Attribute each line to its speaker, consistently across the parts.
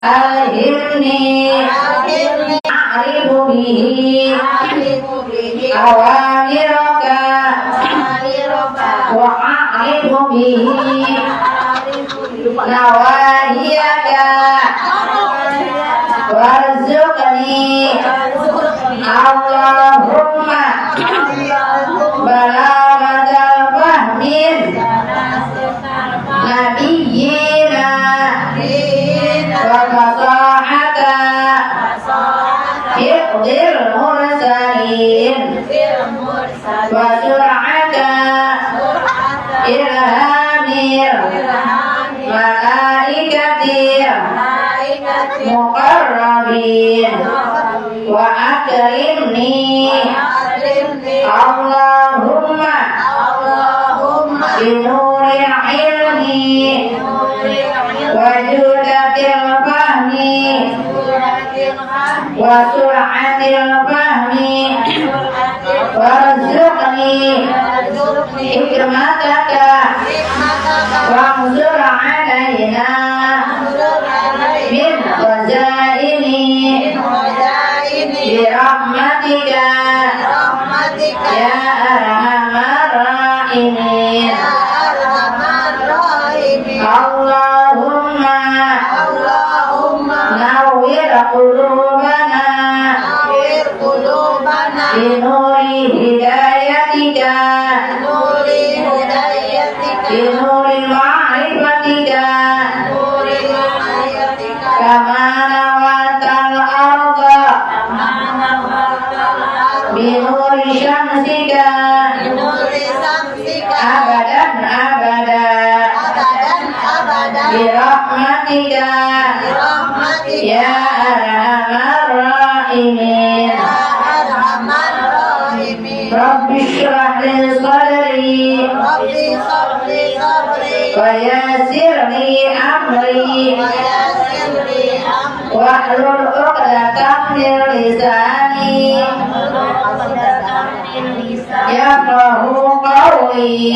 Speaker 1: ألهمني أعرف به أوامرك وأعرف به نواهيك وارزقني اللهم بلاغة الفهم نبينا وفصاحة حفظ المرسلين وسرعة إلهام ملائكة مقربين وأكرمني اللهم بنور العلم وجودة الفهم وسرعة الفهم وارزقني حكمتك وانظر علينا من خزائن برحمتك يا أرحم الراحمين اللهم نور قلوبنا بنور هدايتك بنور معرفتك كما نورت الأرض بنور شمسك أبدا أبدا برحمتك يا أرحم الراحمين رب اشرح لي صدري ويسر لي أمري واحلل عقدة من لساني يفقهوا قولي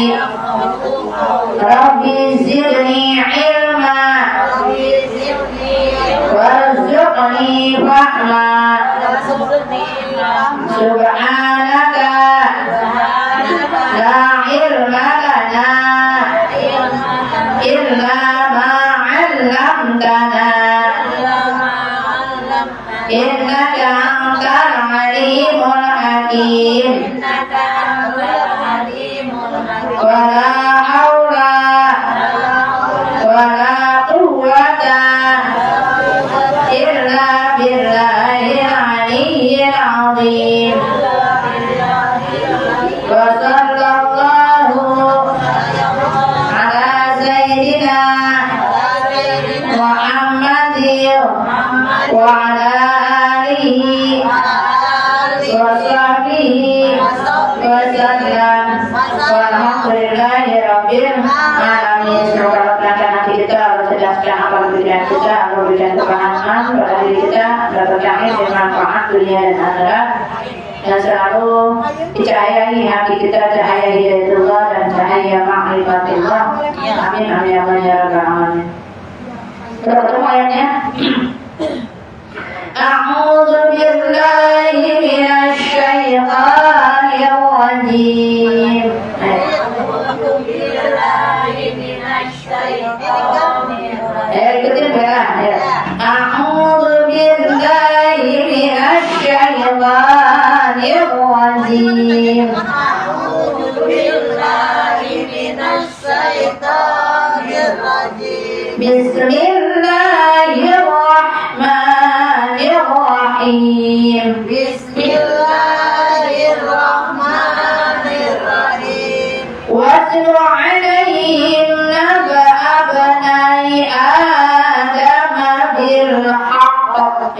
Speaker 1: رب زدني علما وارزقني فهما سبحانك لا علم لنا إلا ما علمتنا إنك أنت العليم الحكيم ولا حول ولا قوة إلا بالله العلي العظيم وصلى الله على سيدنا محمد وعلى آله وصحبه وسلم والحمد لله رب العالمين. Semoga pelaksanaan kita berdasarkan amal bidang kita, memberikan kebahagiaan pada diri kita, mendapatkan manfaat dunia dan akhirat, dan selalu dicahayai hati kita cahaya hidayatullah dan cahaya ma'rifatullah. Amin amin amin ya rabbal alamin. Bertemu ayatnya. A'udzu billahi minasy syaithanir rajim. A'udzu billahi minasy syaithanir rajim. Bismillahirrahmanirrahim.
Speaker 2: Bismillahirrahmanirrahim.
Speaker 1: Watlu 'alaihim naba'a bani Adam bil haqq.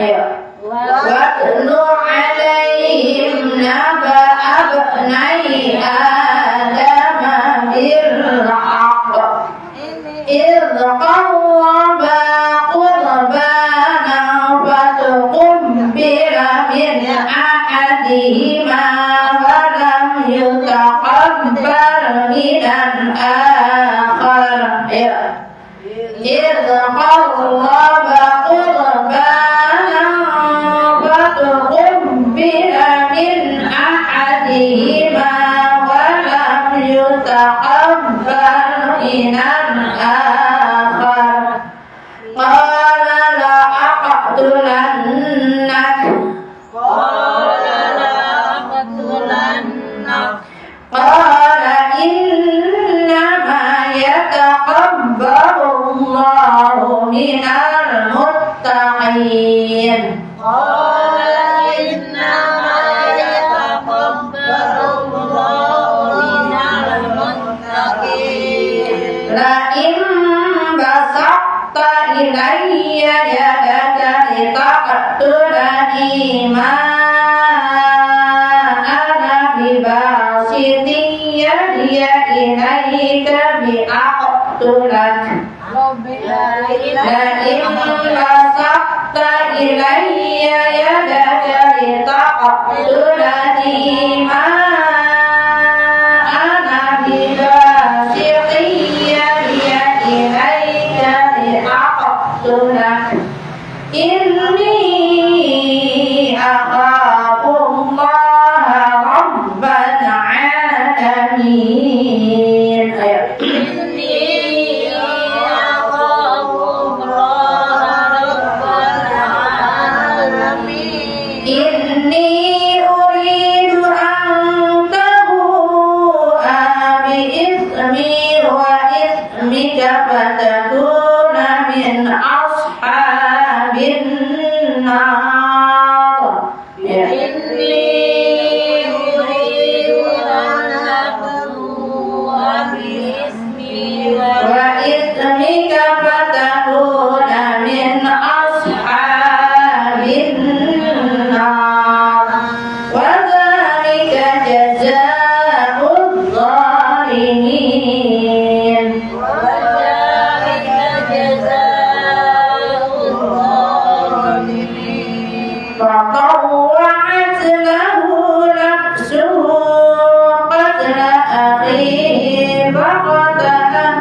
Speaker 1: Watlu 'alaihim naba'a bani Adam bil haqq. إذ قربا قربانا فتقبل من أحدهما ولم يتقبل من الآخر إذ قربا قربانا أقتلنك قال إنما يتقبل الله من المتقين لئن بسطت إلي يدك لتقتلني ما أنا بباسط يدي إليك لأقتلك لئن بسطت إلي يدك لتقتلني ما أنا بباسط يدي إليك لأقتلك إني أخاف الله رب العالمين إني أريد أن تبوء بإثمي وإثمك فتكون من أصحاب النار وإثمك فتكون من أصحاب النار وذلك جزاء الظالمين فطوعت له نفسه قتل أخيه فقتله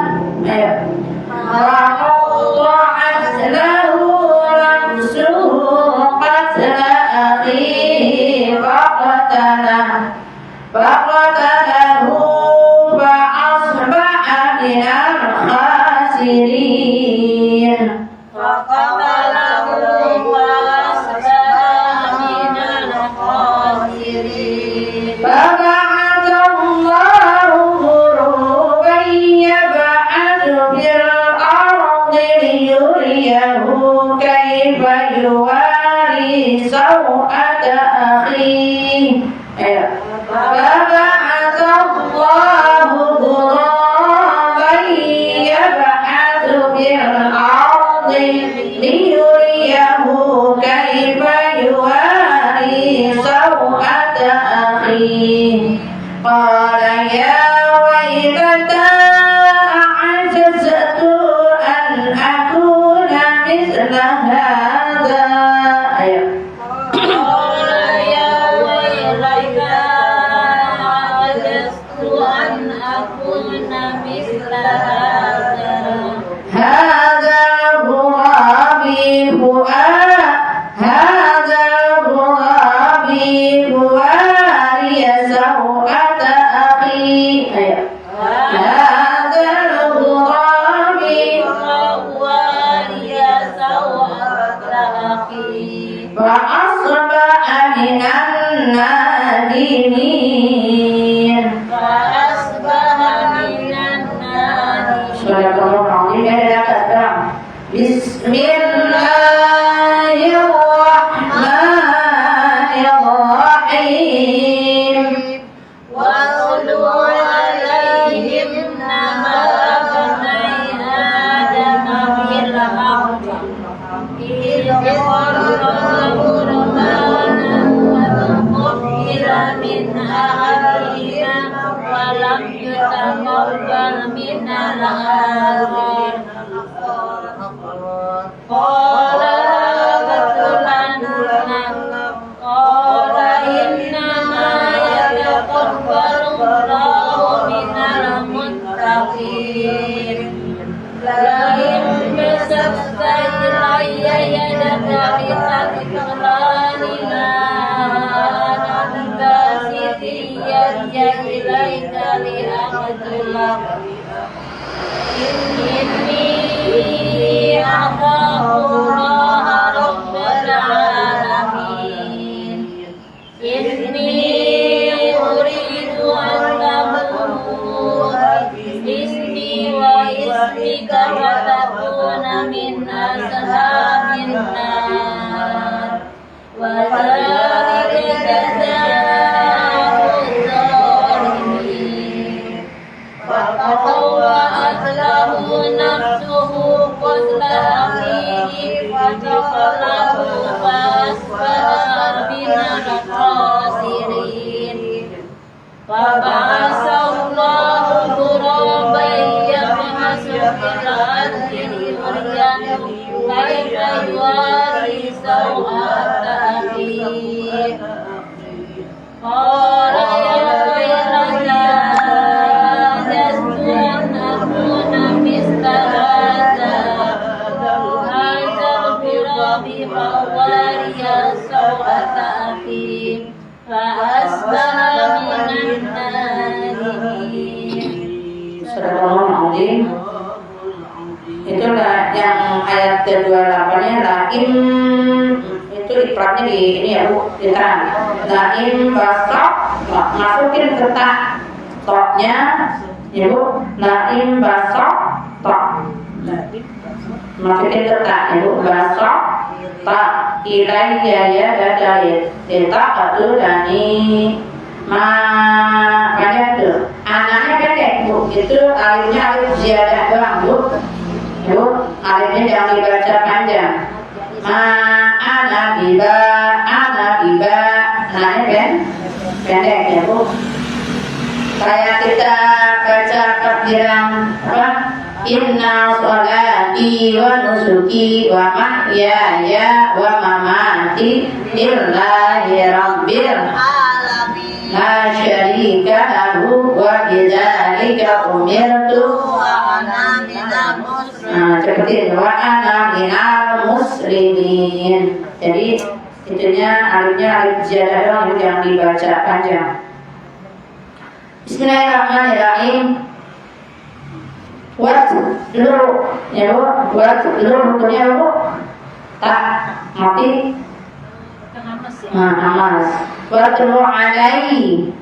Speaker 1: فطوعت له نفسه قتل أخيه فقتله فأصبح من الخاسرين فبعث الله غروبا يبعث في الأرض ليريه كيف يواري سوءة أخيه فبعث الله غرابا يبحث في الأرض ليريه كيف يواري سوءة أخيه قال يا ويلتى أعجزت أن أكون مثل هذا هذا غرابي بواري سوءة أخي هذا غرابي فأصبح من النادمين بسم الله الرحمن الرحيم
Speaker 2: واتل عليهم نبأ بني آدم بالحق إذ قربا قربانا فتقبل من أحدهما ولم يتقبل من الآخر قال لأقتلنك قال إنما يتقبل الله من المتقين لئن بسطت إلي يدك النار وذلك جزاء الظالمين فطوعت له نفسه قتل أخيه فقتله فأصبح من الخاسرين فبعث الله غرابا يبحث في الأرض يريده كيف يواري سوءة أخيه قال يا ويلتى أجزت أن أكون مثل هذا الغراب فأواري سوءة أخيه فأصبح من النادمين.
Speaker 1: Astagfirullahaladzim. Itulah yang ayat ke-28-nya laim itu ikrarnya di ini ya Bu, ditahan. Laim basok, masukin ke tak toknya ya Bu. Laim basok tok. Masukin ke tak ya Bu, basok tak ilayya ya badayat. Kita atu dani makanya tuh anaknya pendek Bu, itu alifnya alif ziyadah doang Bu. Bu, alifnya jangan dibaca panjang. Ana biba, anaknya pendek ya Bu. Kayak kita baca takbiran apa? Inna sholati wa nusuki wa mahyaya wa mamati lillahi rabbil alamin la syarika lahu wa bidzalika umirtu wa ana minal muslimin. Seperti itu, wa ana minal muslimin. Jadi itunya alifnya alif ziyadah doang yang dibaca panjang. Bismillahirrahmanirrahim. Watlu ya Bu, watlu hukumnya Bu tak mati hamas. Watlu alaihim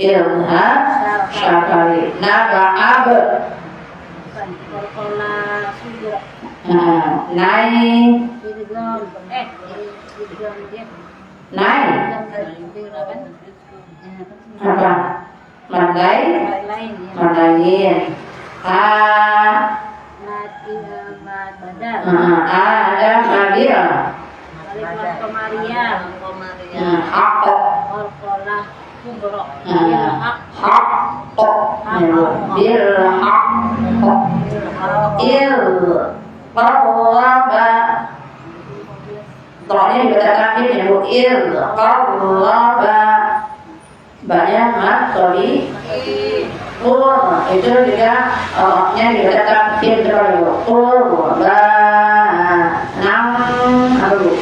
Speaker 1: ilha syakari naba'ab naik apa? Madain ada Maria hak bil hak il qaraba tolongnya dibaca kaki ya Bu, il qaraba banyak mat kali itu juga nya dibaca kaki terlalu qurba nam apa Bu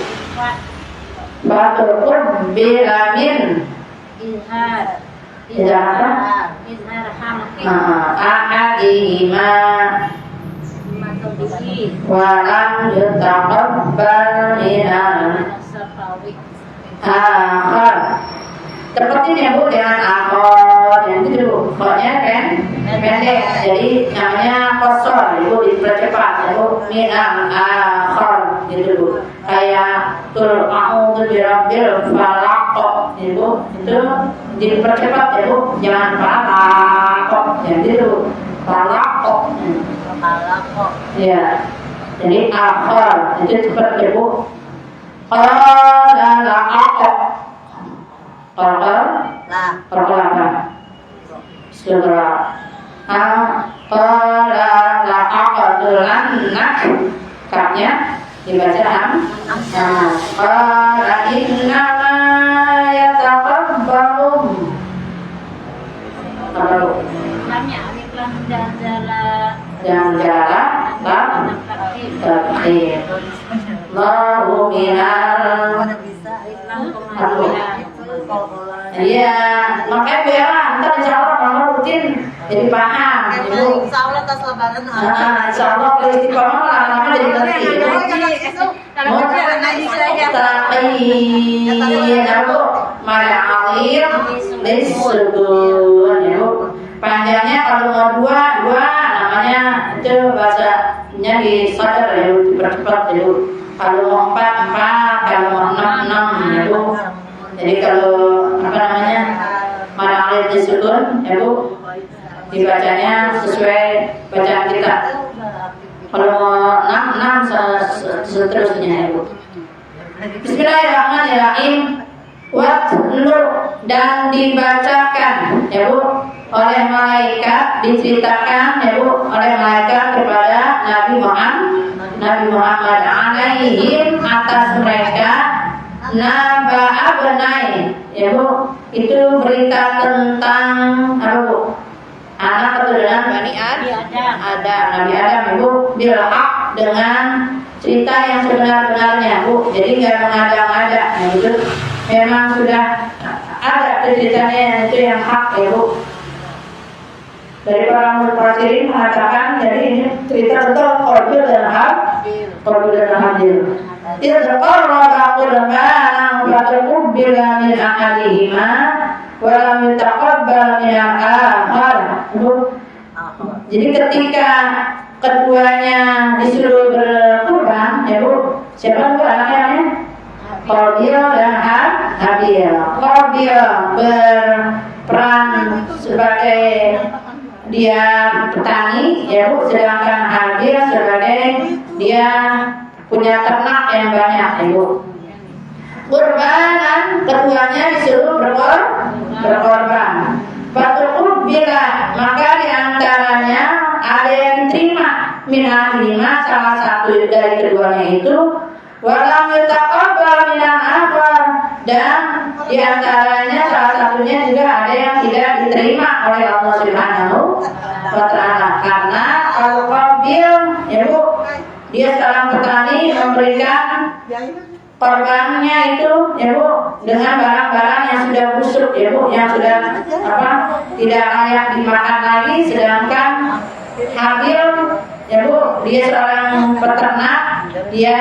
Speaker 1: batu bilamin izhar ahadihima walam yutaqabbal minal akhar. Seperti ini Bu dengan akor yang itu Bu, pokoknya kan pendek, jadi namanya kosor, Ibu dipercepat ya Bu, minal akhar gitu Bu. Kayak tul a'udzu birabbil falaq Ibu, itu dipercepat ya Bu, jangan falaq ya gitu, falaq. Ya, jadi akhar itu seperti Bu. Qala la'aq Qala apa? Surah Qala la'aqadulannak katnya dibaca Qala innama yataqabbalum apa lu?
Speaker 2: Lamnya alif lam dan
Speaker 1: jala takdir Allahu minal iya, makanya biar ntar insya Allah kamu rutin jadi paham gitu.
Speaker 3: Insya Allah tas lebaran.
Speaker 1: Insya Allah kalau istiqomah lama-lama jadi ngerti. Lalu mada alir disebut. Panjangnya kalau mau dua bacanya di sadar ya Bu, dipercepat ya Bu. Kalau mau 4, 4, kalau mau 6, 6 ya Bu. Jadi kalau apa namanya mana alif disukun ya Bu, dibacanya sesuai bacaan kita. Kalau mau 6, 6 seterusnya ya Bu. Bismillahirrahmanirrahim. Watlu dan dibacakan ya Bu oleh malaikat, diceritakan ya Bu oleh malaikat kepada Nabi Muhammad alaihim atas mereka naba abnai ya Bu, itu berita tentang apa Bu, anak keturunan Bani Adam Nabi Adam ya Bu, bil haq dengan cerita yang sebenar-benarnya Bu, jadi nggak mengada-ngada ya itu memang sudah ada ceritanya itu yang hak ya Bu. Dari para mufassirin mengatakan jadi ini cerita tentang Qabil dan Habil. Tidak terqarraba qurbanan wa tuqbila min ahadihima wa lam yutaqabbal min al-akhar. Jadi ketika keduanya disuruh berkurban ya Bu, siapa itu anaknya? Qabil dan Habil. Qabil berperan sebagai dia petani ya Bu, sedangkan Habil sebagai dia punya ternak yang banyak ya Bu. Kurbanan keduanya disuruh berkorban. Fatukub bila maka diantaranya ada yang diterima minahima salah satu dari keduanya itu. Walam yutaqabbal minal akhar dan diantaranya salah satunya juga ada yang tidak diterima oleh Allah Subhanahu wa Ta'ala, karena kalau Qabil ya Bu, dia seorang petani memberikan korbannya itu ya Bu dengan barang-barang yang sudah busuk ya Bu, yang sudah tidak layak dimakan lagi, sedangkan Habil ya Bu, dia seorang peternak, dia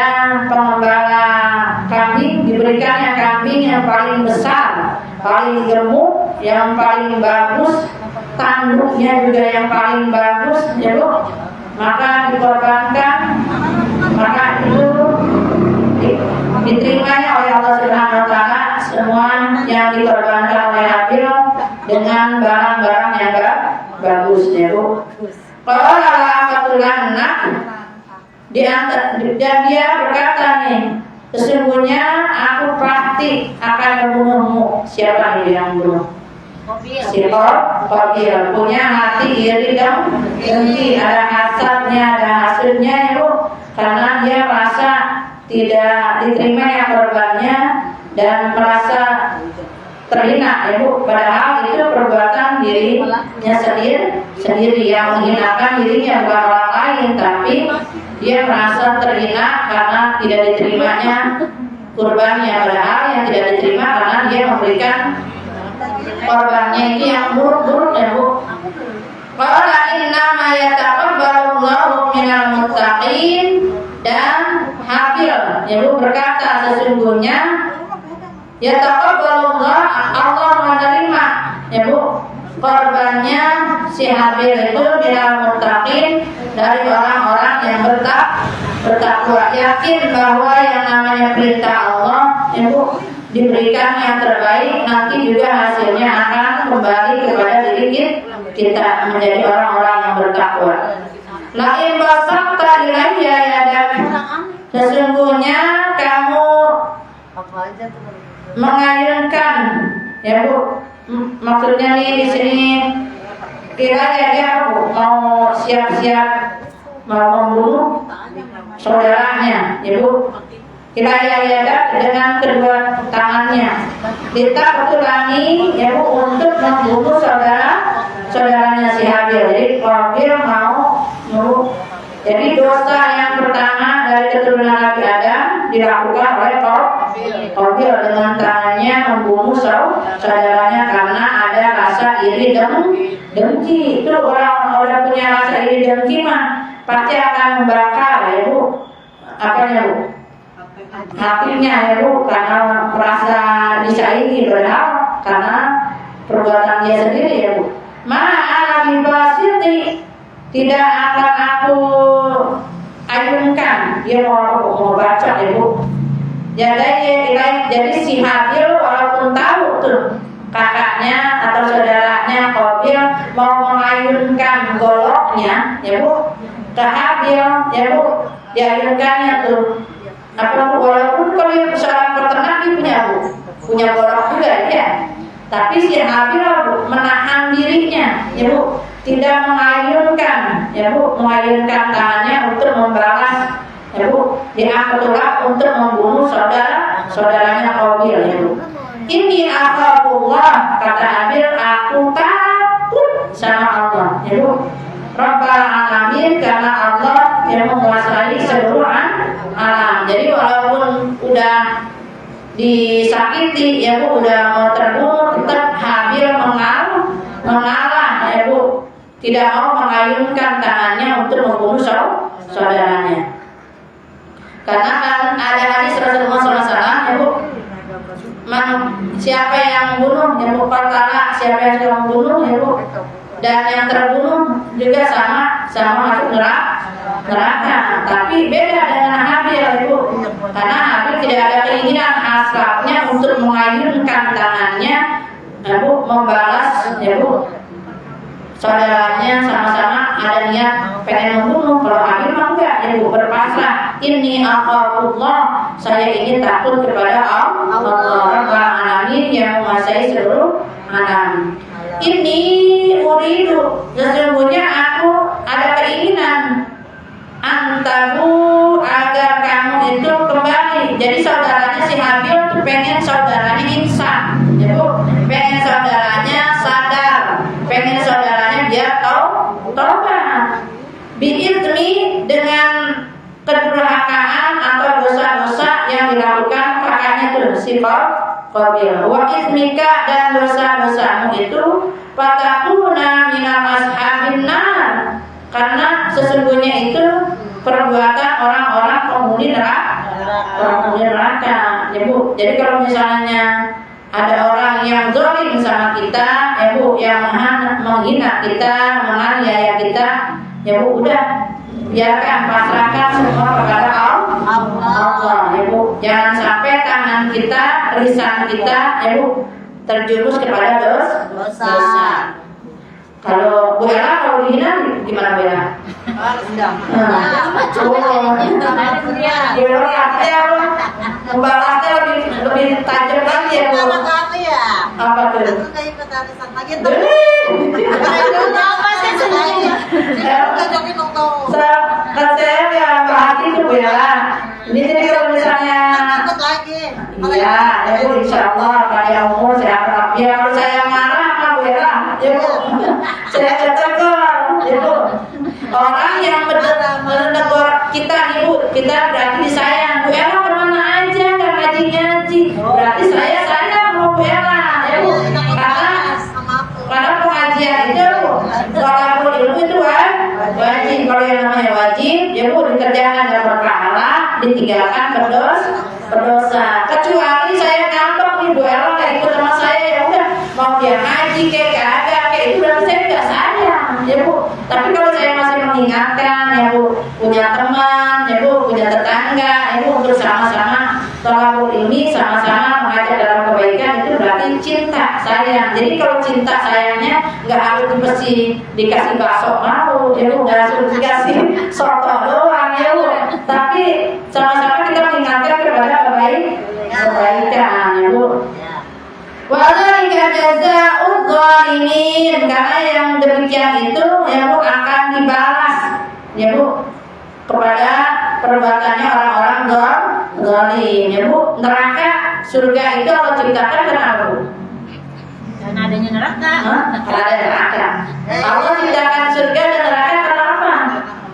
Speaker 1: pengembala kambing, diberikannya kambing yang paling besar, paling gemuk, yang paling bagus, tanduknya juga yang paling bagus ya Bu, maka dikorbankan, maka itu diterimanya oleh Allah Subhanahu wa Ta'ala semua yang dikorbankan oleh Habil dengan barang-barang yang bagus ya Bu. Kalau anak dan dia berkata nih, sesungguhnya aku pasti akan membunuhmu. Siapa nih yang membunuh? Si Qabil punya hati iri dan dengki, ada hasadnya, ada hasudnya ya Bu, karena dia merasa tidak diterima yang korbannya dan merasa terhina ya Bu, padahal itu perbuatan dirinya sendiri yang menghinakan dirinya, bukan orang lain, tapi dia merasa terhina karena tidak diterimanya kurbannya, padahal yang tidak diterima karena dia memberikan korbannya itu yang buruk-buruk ya Bu. Qala innama yataqabbalullahu minal muttaqin, dan Habil ya Bu berkata sesungguhnya yataqabbalullah, Allah menerima ya Bu korbannya si Habil itu minal muttaqin, dari orang-orang yang bertakwa, yakin bahwa yang namanya perintah Allah ya Bu diberikan yang terbaik, nanti juga hasilnya akan kembali kepada diri kita menjadi orang-orang yang bertakwa. La in basaqta ilayya yadak, sesungguhnya kamu mengayunkan ya Bu, maksudnya nih di sini kira ya dia Bu mau siap-siap mau membunuh saudaranya ya Bu, kira ya dengan kedua tangannya kita ketulani ya Bu untuk membunuh saudaranya si Habil. Jadi Qabil mau jadi dosa yang pertama dari keturunan Nabi Adam dilakukan oleh Qabil dengan tangannya membunuh saudaranya karena ada rasa iri dan dengki. Itu orang punya rasa iri dengki mah pasti akan membakar ya Bu, apanya Bu? Hatinya ya Bu, karena merasa disaingi padahal karena perbuatan dia sendiri ya Bu. Ma'ana bibasiti, tidak akan aku dia mau baca ya Bu. Jadi si Habil walaupun tahu tuh kakaknya atau saudaranya Qabil mau mengayunkan goloknya ya Bu ke Habil ya Bu, diayunkannya tuh apa walaupun kalau seorang peternak dia punya golok juga ya, tapi si Habil menahan dirinya ya Bu, tidak mengayunkan ya Bu, mengayunkan tangannya untuk membalas ya Bu, diangkatlah untuk membunuh saudaranya Qabil ya Bu. Ini akhafullah, kata Habil, aku takut sama Allah ya Bu, Rabbal alamin, karena Allah yang menguasai seluruh alam. Jadi walaupun udah disakiti ya Bu, udah mau terbunuh, tetap Habil mengalah ya Bu, tidak mau mengayunkan tangannya untuk membunuh saudaranya. Karena kan ada hadis Rasulullah SAW ya Bu, siapa yang membunuh ya Bu, katalah siapa yang sudah membunuh ya Bu, dan yang terbunuh juga sama masuk neraka. Tapi beda dengan Habil ya Bu, karena Habil tidak ada keinginan hasratnya untuk mengayunkan tangannya ya Bu, membalas ya Bu saudaranya, sama-sama ada niat pengen membunuh. Kalau Habil mah enggak ya Bu, berpasrah. Ini akhafullah, saya ingin takut kepada Allah Rabbul alamin yang menguasai seluruh alam. Ini uridu, sesungguhnya aku ada keinginan antabu, agar kamu itu kembali. Jadi saudaranya si Habil tuh pengen saudaranya insan ya Bu, pengen saudaranya sadar, pengen saudaranya dia taubat bi'idmi, dengan kedurhakaan atau dosa-dosa yang dilakukan kakaknya tuh si Qabil. Wa ismika, dan dosa-dosamu itu fatakuna minal ashabin nar, karena sesungguhnya itu perbuatan orang-orang penghuni neraka ya Bu. Jadi kalau misalnya ada orang yang zalim sama kita ya Bu, yang menghina kita, menganiaya kita ya Bu, udah biarkan, pasrahkan semua kepada Allah ya Bu. Jangan sampai tangan kita, lisan kita ya Bu terjerumus kepada dosa. Kalau Bu Ella, kalau dihina gimana Bu Ella? Membalasnya lebih tajam lagi ya Bu. Apa tuh? Saya ya hati itu Bu Ella. Ini kalau misalnya iya ya Bu, insya Allah kayak umur saya harap ya, kalau saya marah sama Bu Ella ya Bu, saya tegur ya Bu. Orang yang menegur kita nih Bu, kita berarti disayang. Bu Ella kemana aja nggak ngaji, berarti saya sayang sama Bu Ella ya Bu. Karena pengajian itu walaupun ilmu itu wajib. Kalau yang namanya wajib ya Bu, dikerjakan dapat pahala, ditinggalkan berdosa. Kecuali saya ngambek nih Bu Ella nggak ikut sama saya, ya udah mau dia ngaji kayak kagak kayak itu berarti saya nggak sayang ya Bu. Tapi kalau saya masih mengingatkan ya Bu, punya teman ya Bu, punya tetangga ya Bu, untuk sama-sama tolakul ini, sama-sama mengajak dalam kebaikan, itu berarti cinta sayang. Jadi kalau cinta sayangnya nggak harus dikasih bakso mau ya Bu, nggak harus dikasih soto doang ya Bu, tapi sama-sama kita mengingatkan kepada kebaikan ya Bu. Walika jazaa'udz zalimin, karena yang demikian itu ya Bu akan dibalas ya Bu kepada perbuatannya orang-orang zalim ya Bu. Neraka, surga itu Allah ciptakan kenapa Bu?
Speaker 2: Karena adanya neraka.
Speaker 1: Ada neraka. Allah ciptakan surga dan neraka kenapa?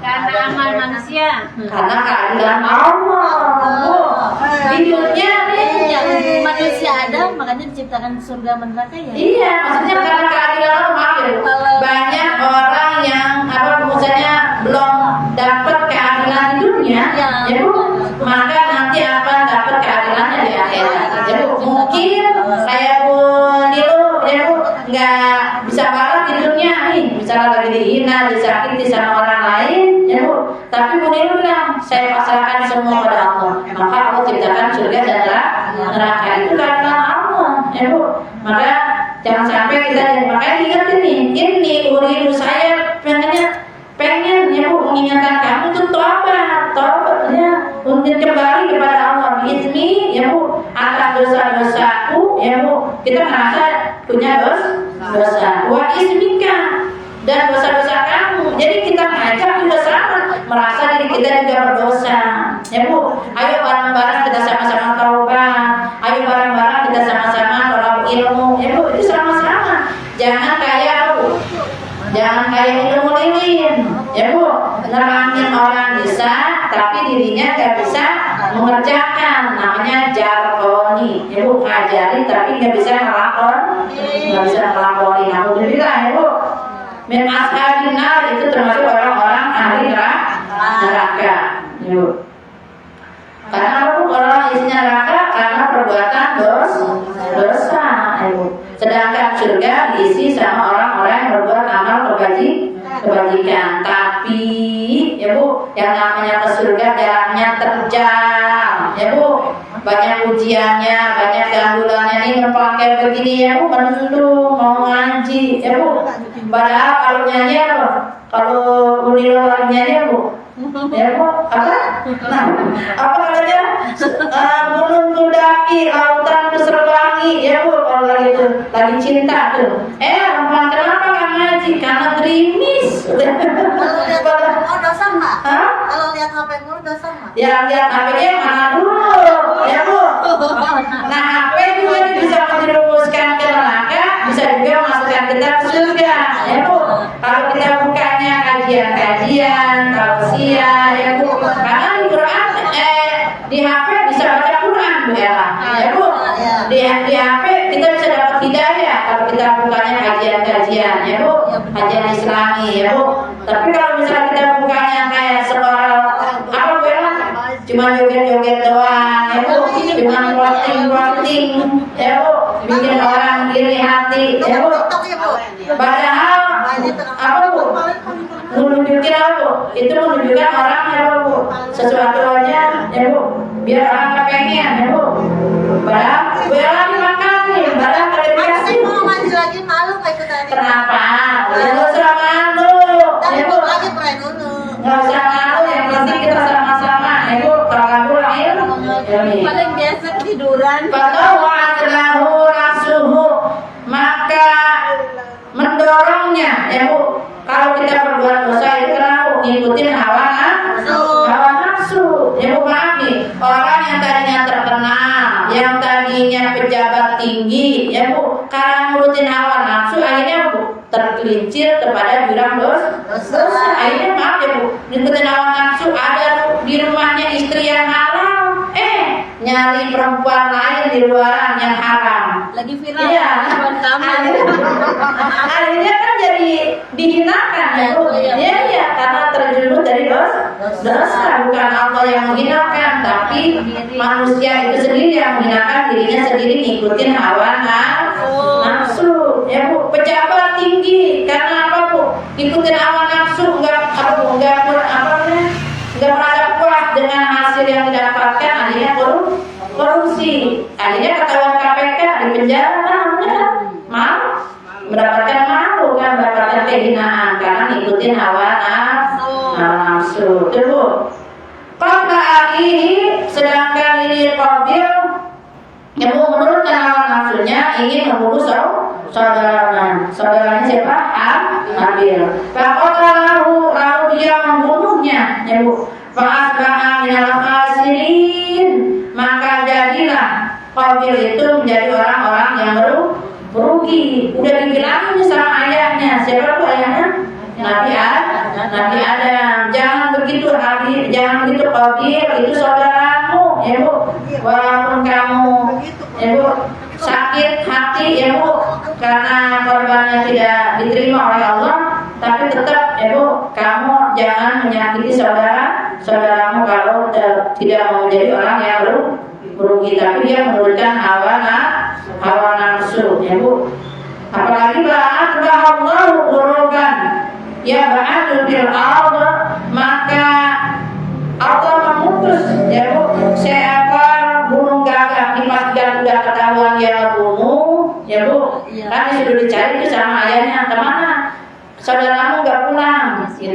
Speaker 2: Karena amal manusia.
Speaker 1: Karena keadilan Allah Bu. Di dunia nih
Speaker 2: manusia ada, makanya diciptakan surga neraka ya.
Speaker 1: Iya, maksudnya karena keadilan Allah ya. Banyak orang yang misalnya belum dapat keadilan di dunia ya Bu, maka nanti akan dapat keadilannya di akhirat ya Bu. Mungkin saya pun ya Bu nggak bisa balas di dunia nih, misalnya lagi dihina, disakiti sama orang lain ya Bu. Tapi Bu Nilu bilang, saya pasrahkan semua pada Allah. Maka Allah ciptakan surga dan neraka itu karena Allah, ya Bu. Maka jangan sampai kita, makanya ingat ini Bu Nilu, saya pengen ya Bu mengingatkan kamu untuk tobat ya, untuk kembali kepada Allah biizni ya Bu, atas dosa-dosaku ya Bu. Kita merasa punya dosa wa ismika, dan dosa-dosa kamu. Jadi kita ngajak juga sama, merasa diri kita juga berdosa ya Bu. Ayo bareng-bareng kita sama-sama taubat, ayo bareng-bareng kita sama-sama tolong ilmu ya Bu. Itu sama-sama, jangan kayak Bu, jangan kayak ilmu lilin ya Bu, nerangin orang bisa tapi dirinya gak bisa mengerjakan. Namanya jargoni ya Bu, ngajari tapi gak bisa ngelakoni. Alhamdulillah ya Bu, min ashabin nar itu termasuk orang-orang ahli neraka ya Bu. Karena apa Bu? Orang isinya neraka karena perbuatan dosa ya Bu. Sedangkan surga diisi sama orang-orang yang berbuat amal kebajikan. Tapi ya Bu, yang namanya ke surga jalannya terjal ya Bu. Banyak ujiannya, banyak ganggulannya. Ini pakai begini ya Bu, menunduk mau ngaji ya Bu. Padahal kalau nyanyi apa? Kalau Unilo lagi nyanyi ya Bu, ya Bu, apa? Nah, apa namanya? Gunung Kudaki, lautan berserbangi ya Bu. Kalau lagi itu lagi cinta tuh. Perempuan kenapa nggak ngaji? Karena gerimis.
Speaker 3: Kalau lihat oh dosa nggak? Kalau lihat HP mulu dosa nggak?
Speaker 1: Ya lihat HP-nya mana dulu ya Bu. Nah HP juga bisa menjerumuskan ke neraka, bisa juga masukkan kita ke surga ya Bu. Kalau kita bukanya kajian-kajian, tausiah ya Bu. Karena di Quran di HP bisa baca Quran Bu ya Bu. Di HP kita bisa dapat hidayah kalau kita bukanya kajian-kajian ya Bu, kajian Islami ya Bu. Tapi kalau misalnya kita bukanya kayak sekolah apa Bu ya, cuma joget-joget doang ya Bu, cuma roasting ya Bu, bikin orang iri hati ya Bu. Padahal apa Bu? Menunjukkan apa Bu? Itu menunjukkan orang ya Bu, sesuatunya ya Bu, biar orang kepengen ya Bu. Padahal bela dimakan, padahal
Speaker 3: Saya mau ngaji lagi malu kayak itu tadi.
Speaker 1: kenapa? Ya nggak usah malu
Speaker 3: Tapi
Speaker 1: ya Bu,
Speaker 3: belum lagi pray dulu.
Speaker 1: nggak usah malu, yang penting kita sama-sama ya Bu. Kalau nggak pulang ya
Speaker 2: Paling biasa tiduran.
Speaker 1: fatawat lahu nafsuhu, maka mendorongnya ya Bu. Kalau kita berbuat dosa itu kenapa? Ngikutin hawa nafsu ya Bu. Maaf nih, orang yang tadinya terkenal, yang tadinya pejabat tinggi ya Bu, karena nurutin hawa nafsu akhirnya Bu tergelincir kepada jurang dosa. Akhirnya maaf ya Bu, ngikutin hawa nafsu, ada di rumahnya istri yang halal, nyari perempuan lain di luaran yang haram.
Speaker 2: Lagi viral.
Speaker 1: Iya.
Speaker 2: Buat kamu.
Speaker 1: Akhirnya kan jadi dihinakan ya Bu. Iya, karena terjerumus dari dosa. Bukan Allah yang menghinakan, tapi manusia itu sendiri yang menghinakan dirinya sendiri, ngikutin hawa nafsu ya Bu. Pejabat tinggi karena apa Bu? Ikutin hawa nafsu, enggak merasa puas dengan hasil yang didapatkan, akhirnya korupsi. Akhirnya ketahuan KPK di penjara kan, mendapatkan malu kan, mendapatkan kehinaan karena ngikutin hawa nafsu. Itu Bu. Qabla akhihi, sedangkan ini Qabil yang menurutkan hawa nafsunya ingin membunuh saudaranya siapa? Habil. Faqatalahu, lalu dia membunuhnya ya Bu. Fa'asbaha minal khasirin, maka jadilah Qabil itu menjadi orang-orang yang merugi. Udah dibilangin sama ayahnya, siapa tuh ayahnya? Nabi Adam. Jangan begitu Habil, jangan begitu Qabil, itu saudaramu ya Bu. Walaupun kamu ya Bu sakit hati ya Bu karena korbannya tidak diterima oleh Allah, tapi tetap ya Bu, kamu jangan menyakiti saudaramu kalau tidak mau menjadi orang yang merugi. Tapi dia menurunkan hawa nafsu ya Bu. Apalagi ba'atba'allahu quruban ya ba'atu fil ardh, maka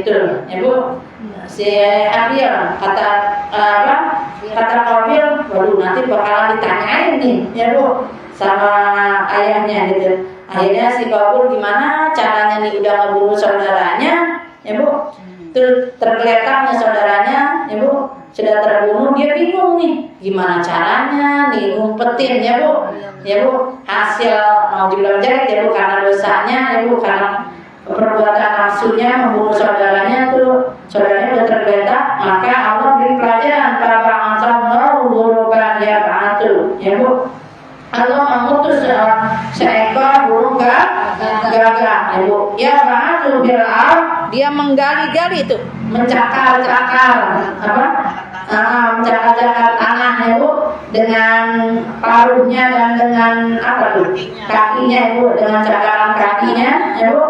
Speaker 1: betul ya Bu. Si Habil kata Qabil, waduh nanti bakalan ditanyain nih ya Bu sama ayahnya gitu. Akhirnya si Qabil gimana caranya nih udah ngebunuh saudaranya ya Bu. Tergeletaknya saudaranya ya Bu sudah terbunuh, dia bingung nih gimana caranya nih ngumpetin ya Bu hasil mau dibilang jelek ya Bu karena dosanya ya Bu, karena perbuatan nafsunya membunuh saudaranya tuh, saudaranya udah tergeletak, maka Allah beri pelajaran bahwa ansallahu burukan ya ba'atu ya Bu. Allah mengutus seekor burung gagak ya Bu ya ba'atu bil'al, dia menggali-gali itu, mencakar-cakar mencakar-cakar tanah ya Bu dengan paruhnya dan dengan kakinya ya Bu, dengan cakaran kakinya ya Bu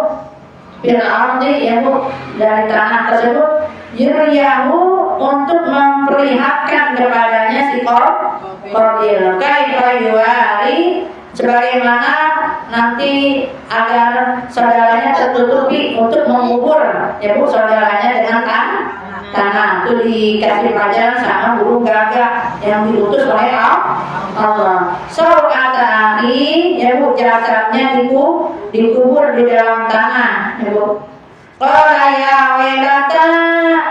Speaker 1: bil'ardi ya Bu, dari tanah tersebut yuriyahu, untuk memperlihatkan kepadanya si Qabil kaifa yuwari, sebagaimana nanti agar saudaranya tertutupi untuk mengubur ya Bu saudaranya dengan tanah. Itu dikasih pelajaran sama burung gagak yang diutus oleh Allah. Saukatari ya Bu, jasadnya dikubur di dalam tanah ya Bu. Qala ya wailata,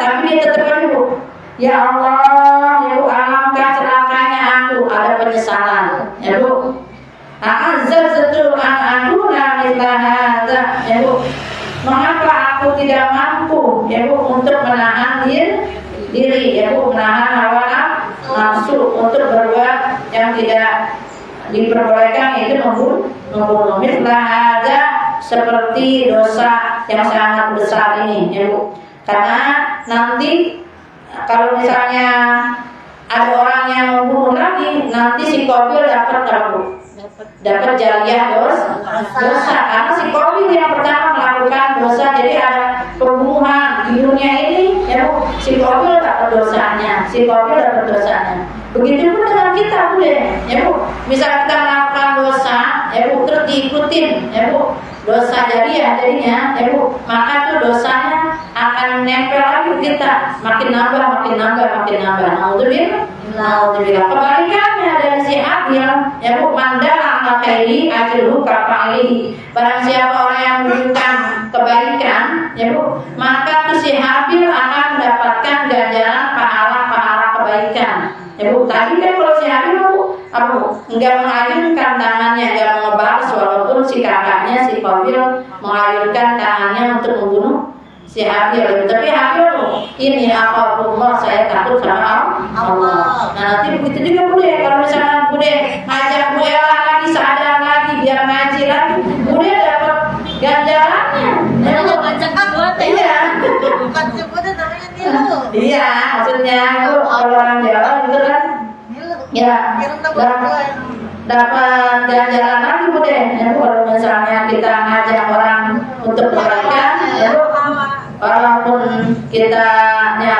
Speaker 1: tapi dia tetap Bu, ya Allah ya Bu, alangkah celakanya aku, ada penyesalan ya Bu. A'azzaztu an akuna mithla hadza ya Bu, mengapa aku tidak mampu ya Bu untuk menahan diri ya Bu, menahan hawa nafsu untuk berbuat yang tidak diperbolehkan, yaitu membunuh. Mithla hadza, seperti dosa yang sangat besar ini ya Bu, karena nanti kalau misalnya ada orang yang membunuh lagi, nanti si Qabil dapat jariah dosa, karena si Qabil yang pertama melakukan dosa, jadi ada pembunuhan di dunia ini ya Bu, si Qabil dapat dosanya, begitu pun dengan kita Bu ya Bu, misalnya kita melakukan dosa ya Bu, terus diikutin ya Bu, dosa jariah jadinya ya Bu, maka tuh dosanya akan nempel lagi kita, makin nambah. Naudzubillah. Kebalikannya dari si Habil ya Bu, mandala ala khairi ajruhu kafa'alihi, barang siapa orang yang menunjukkan kebaikan ya Bu, maka tuh si Habil akan mendapatkan ganjaran pahala kebaikan ya Bu. Tadi kan kalau si Habil enggak mengayunkan tangannya, enggak mengebalas, walaupun si kakaknya si Qabil mengayunkan tangannya untuk membunuh si Habil, tapi Habil ini Allah, saya takut sama Allah. Nah nanti begitu juga Bude, kalau misalnya Bude ngajak Bu Ella lagi, sadar lagi, biar ngaji lagi, Bude dapat ganjarannya.
Speaker 2: Ngajak buat
Speaker 3: Iya, bukan Bude namanya nilu.
Speaker 1: Iya, maksudnya itu kalau orang Jawa itu kan ya dapat ganjaran lagi Bude ya Bu, kalau misalnya kita ngajak orang untuk kebaikan ya Bu, walaupun kita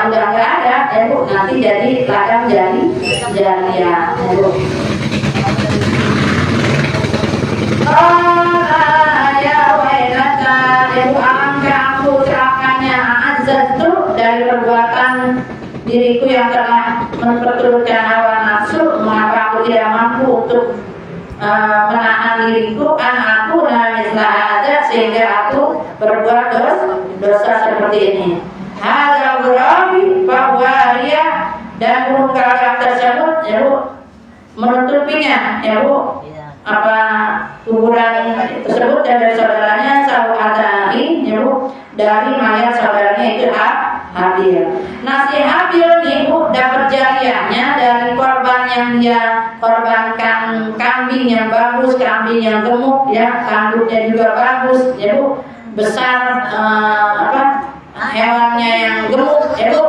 Speaker 1: udah nggak ada ya Bu, nanti jadi ladang jariah ya Bu. Ya wailata ya Bu, alangkah aku celakanya azzatu dari perbuatan diriku yang telah memperturutkan hawa nafsu, mengapa aku tidak mampu untuk menahan diriku, aku mithla hadza, sehingga aku berbuat dosa seperti ini. Hadza ghurabi bahwa dia dan burung gagak tersebut ya Bu menutupinya ya Bu, kuburan tersebut dan dari saudaranya Saukatari ya Bu, dari mayat saudaranya itu Habil. Nah si Habil nih Bu dapat jariahnya dari korban yang dia korbankan, kambing yang bagus, kambing yang gemuk ya, tanduknya juga bagus ya Bu, besar hewannya yang gemuk ya Bu,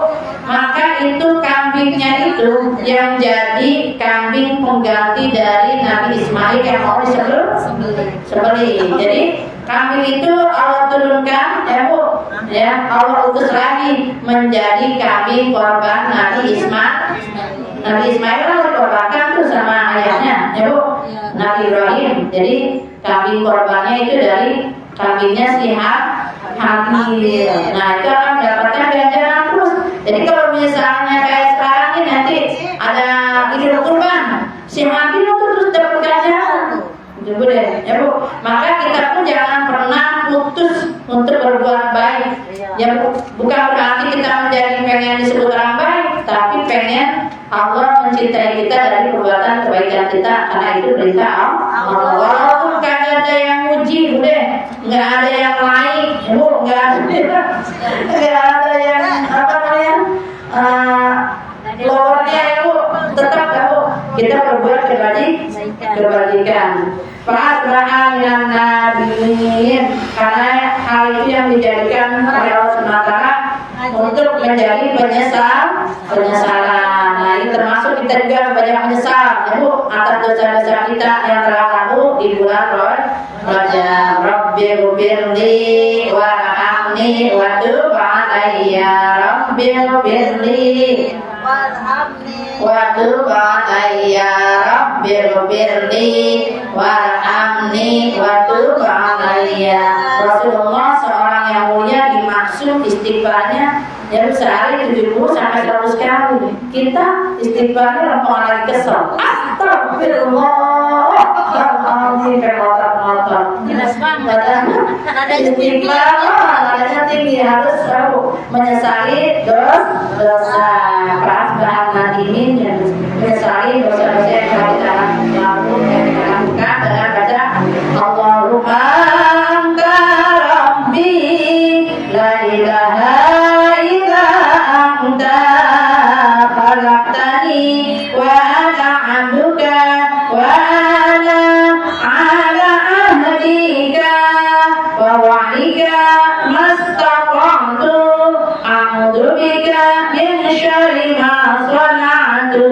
Speaker 1: maka itu kambingnya itu yang jadi kambing pengganti dari Nabi Ismail yang mau disembelih. Jadi kambing itu Allah turunkan ya Bu ya, Allah utus lagi menjadi kambing korban Nabi Ismail lah dikorbankan tuh sama ayahnya ya Bu, Nabi Ibrahim. Jadi kambing korbannya itu dari kambingnya si hamil. Nah itu akan mendapatkan ganjaran terus. Jadi kalau misalnya kayak sekarang ini nanti ada idul kurban, si hamil itu terus dapat ganjaran. Coba deh, ya Bu. Maka kita pun jangan pernah putus untuk berbuat baik. Ya Bu, bukan berarti kita menjadi pengen disebut orang baik, tapi pengen Allah mencintai kita dari perbuatan kebaikan kita, karena itu perintah Allah. Walaupun kagak ada yang muji, Bu deh, nggak ada yang lain, ya Bu, nggak ada yang apa namanya, lowernya ya Bu, tetap ya Bu, kita berbuat kebajikan. Fa'asbaha minan nadimin, karena hal itu yang dijadikan oleh Allah SWT untuk menjadi penyesalan. Nah ini termasuk kita juga banyak menyesal ya Bu atas dosa-dosa kita yang telah lalu di bulan Rajab. Rabbighfirli warhamni wa tub alayya. Rabbighfirli wa tub alayya. Rabbighfirli warhamni wa tub alayya. Rasulullah seorang yang mulia dimaksud istighfarnya ya sehari 70 sampai 100 kali. Kita istighfarnya lempeng lagi kesel. Astagfirullahaladzim, pemotor-motor.
Speaker 2: Jelas banget.
Speaker 1: Ada istighfar, nadanya tinggi, harus tahu menyesali dosa. Pas bahan nadimin yang menyesali dosa-dosa yang kita lakukan, yang kita lakukan dengan baca Allahumma anta rabbi la ilaha illa anta khalaqtani wa ana 'abduka wa ana 'ala ahdika wa wa'dika mastata'tu a'udzu bika min syarri ma sana'tu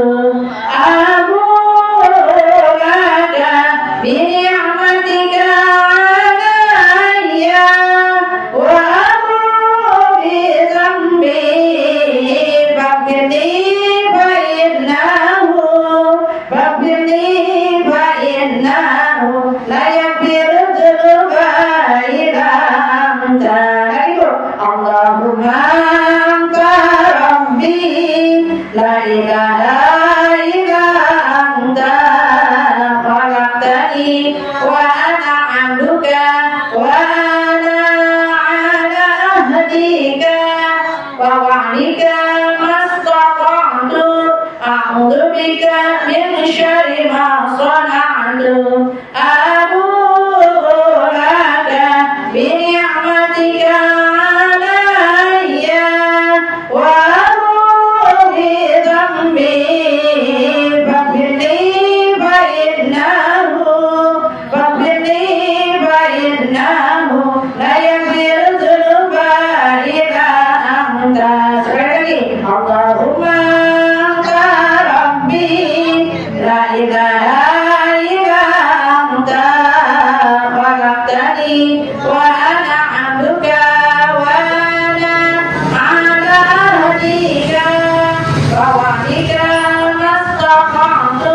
Speaker 1: abu'u laka bi ni'matika 'alayya wa abu'u bi dhanbi faghfirli fa innahu la yaghfiru dzunuba illa anta. Allahumma anta rabbi la ilaha illa anta khalaqtani wa ana 'abduka wa ana 'ala ahdika wa wa'dika mastata'tu a'udzu bika min syarri ma sana'tu abu'u laka bi ni'matika 'alayya wa abu'u bi dhanbi faghfirli fa innahu la yaghfiru dzunuba illa anta. Sekali lagi, Allahumma anta rabbi la ilaha illa anta khalaqtani wa ana 'abduka wa ana 'ala ahdika wa wa'dika mastata'tu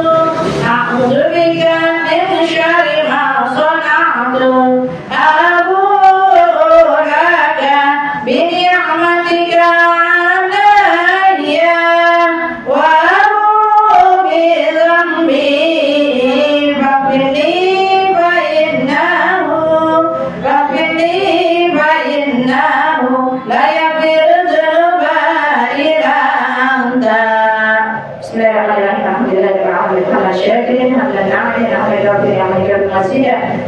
Speaker 1: a'udzu bika min syarri ma sana'tu abu'u laka bi ni'matika 'alayya wa abu'u bi dhanbi faghfirli fa innahu la yaghfiru dzunuba illa anta. Bismillahirrahmanirrahim.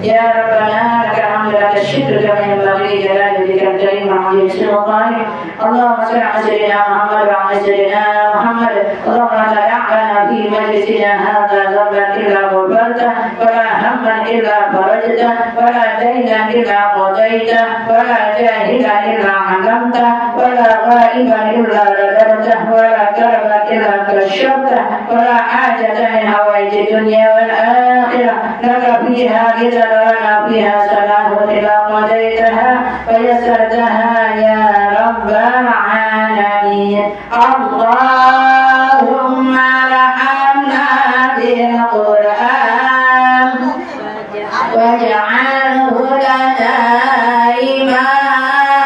Speaker 1: Ya Rabbana lakal hamdu lakal syukru kama yanbaghi li jalali wajhikal karim wa 'azimi sultanik. Allahumma shalli ala sayyidina Muhammad wa ala sayyidina Muhammad. Allahumma la ya'lana fi majlisina hadha dhanban illa ghafarta wa la hamman illa farajta wa la daynan illa qadayta wa la jahilan illa 'allamta wa la ghaiban illa radadta wa la karban illa kashafta wa la hajatan min hawaiji dunya wal akhirah laka fiha ridha wa lana fiha salahu illa qadaytaha wa yassartaha ya rabbal alamin. Allahumma rahamna bil Qur'an waj'alhu lana imama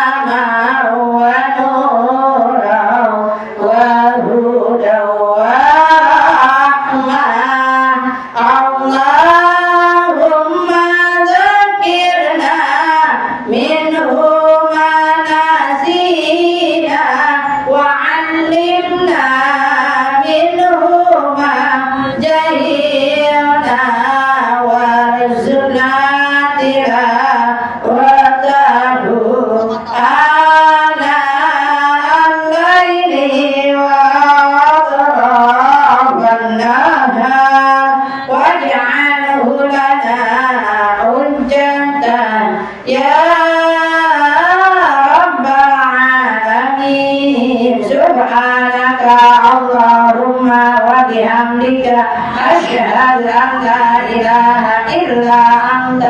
Speaker 1: علمنا منهما جهلنا وارزقنا تلاوته آناء الليل وأطراف النهار واجعله لنا حجة يا رب العالمين سبحانك اللهم وبحمدك أشهد أن لا إله إلا أنت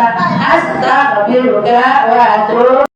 Speaker 1: أستغفرك وأتوب